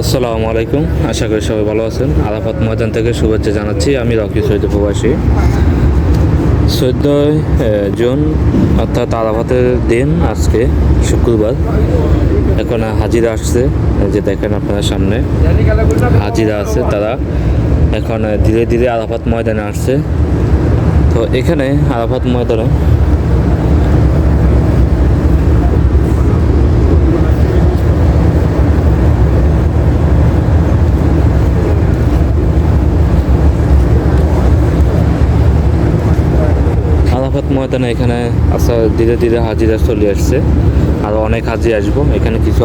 আসসালামু আলাইকুম, আশা করি সবাই ভালো আছেন। আরাফাত ময়দান থেকে শুভেচ্ছা জানাচ্ছি। আমি রকি সৈয়দ প্রবাসী। 14 জুন অর্থাৎ আরাফাতের দিন, আজকে শুক্রবার। এখন হাজিরা আসছে, যে দেখেন আপনার সামনে হাজিরা আছে, তারা এখন ধীরে ধীরে আরাফাত ময়দানে আসছে। তো এখানে আরাফাত ময়দানে ময়দানে এখানে আচ্ছা ধীরে ধীরে হাজিরা চলে আসছে। আরও অনেক হাজি আসবো। এখানে কিছু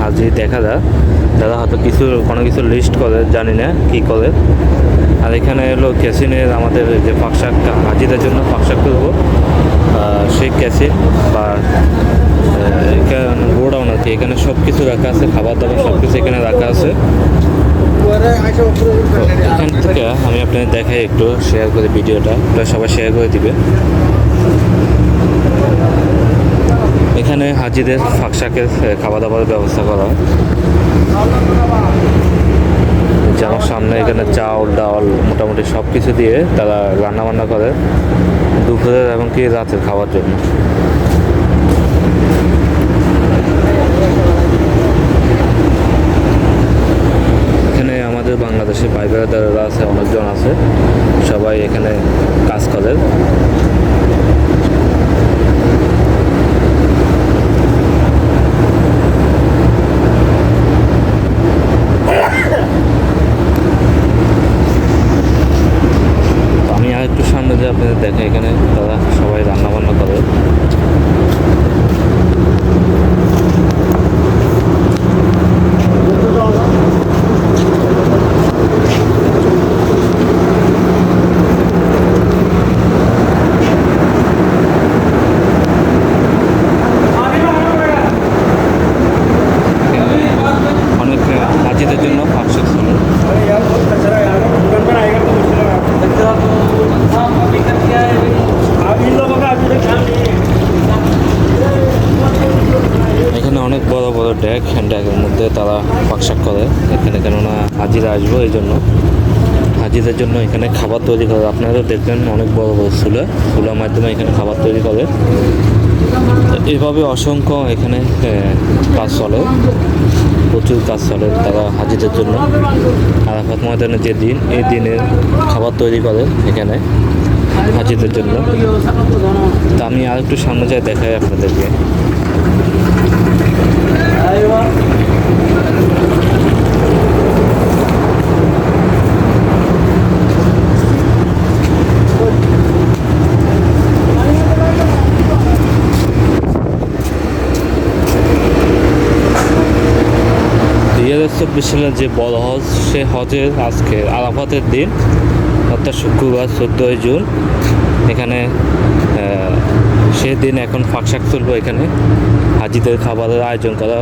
হাজি দেখা যায়, তারা হয়তো কোনো কিছু লিস্ট করে, জানি না কী করে। আর এখানে এলো ক্যাসিনের আমাদের যে ফাঁকশাক, হাজিদের জন্য ফাঁকশাক করবো, সেই ক্যাসিন বা গোডাউন আর কি। এখানে সব কিছু রাখা আছে, খাবার দাবার সব কিছু এখানে রাখা আছে। এখান থেকে আমি আপনাদের দেখাই, একটু শেয়ার করে ভিডিওটা সবাই শেয়ার করে দিবে। এখানে হাজিদের ফাঁকশাকের খাওয়া দাওয়ার ব্যবস্থা করা হয়। যেমন সামনে এখানে চাউল ডাল মোটামুটি সব কিছু দিয়ে তারা রান্নাবান্না করে দুপুরের এমনকি রাতের খাওয়ার জন্য। এখানে আমাদের বাংলাদেশে ভাই বেড়াদাররা আছে, অনেকজন আছে, সবাই এখানে কাজ করে। আমি আর একটু সামনে যে আপনাদের দেখে, এখানে তারা সবাই রান্না বান্না করে। অনেক হাজিদের জন্য ফাঁকশাক চলে। এখানে অনেক বড় বড় ড্যাকের মধ্যে তারা ফাঁকশাক করে এখানে, কেননা হাজিরা আসবো এই জন্য। হাজিদের জন্য এখানে খাবার তৈরি করে, আপনারা দেখবেন অনেক বড় বড় চুলার মাধ্যমে এখানে খাবার তৈরি করে। এইভাবে অসংখ্য এখানে কাজ চলে, প্রচুর কাজ চলে তারা হাজিদের জন্য। আরাফাত ময়দানের যে দিন, এই দিনের খাবার তৈরি করে এখানে হাজিদের জন্য। তা আমি আর একটু সামনে যাই, দেখাই আপনাদেরকে। সালের যে বড় হজ, সে হজের আজকে আরাফাতের দিন অর্থাৎ শুক্রবার 14 জুন। এখানে সেদিন এখন ফাঁকশাক তুলবো। এখানে হাজিদের খাবারের আয়োজন করা,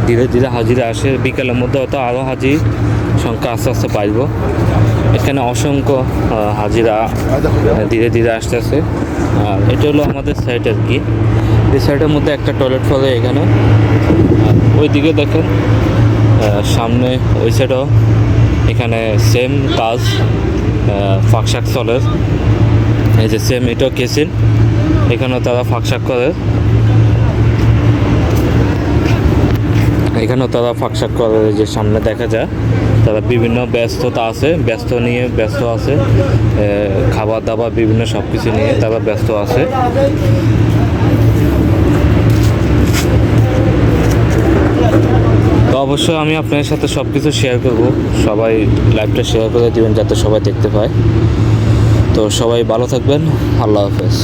ধীরে ধীরে হাজিরা আসে। বিকেলের মধ্যে হয়তো আরও হাজি সংখ্যা আস্তে আস্তে পাইব। এখানে অসংখ্য হাজিরা ধীরে ধীরে আসতেছে। আর এটা হলো আমাদের সাইড আর কি। এই সাইডের মধ্যে একটা টয়লেট ফলে এখানে। ওই দিকে দেখেন সামনে ওই সাইডও এখানে সেম কাজ, ফাঁকশাক চলে। এই যে সেম এটাও কেসিন, এখানেও তারা ফাঁকশাক করে। এখানেও তারা ফাঁকশাক করে, যে সামনে দেখা যায় তারা বিভিন্ন ব্যস্ততা আছে, ব্যস্ত আছে, খাবার দাবার বিভিন্ন সব কিছু নিয়ে তারা ব্যস্ত আছে। তো অবশ্যই আমি আপনাদের সাথে সব কিছু শেয়ার করব। সবাই লাইভটা শেয়ার করে দিবেন যাতে সবাই দেখতে পায়। তো সবাই ভালো থাকবেন, আল্লাহ হাফেজ।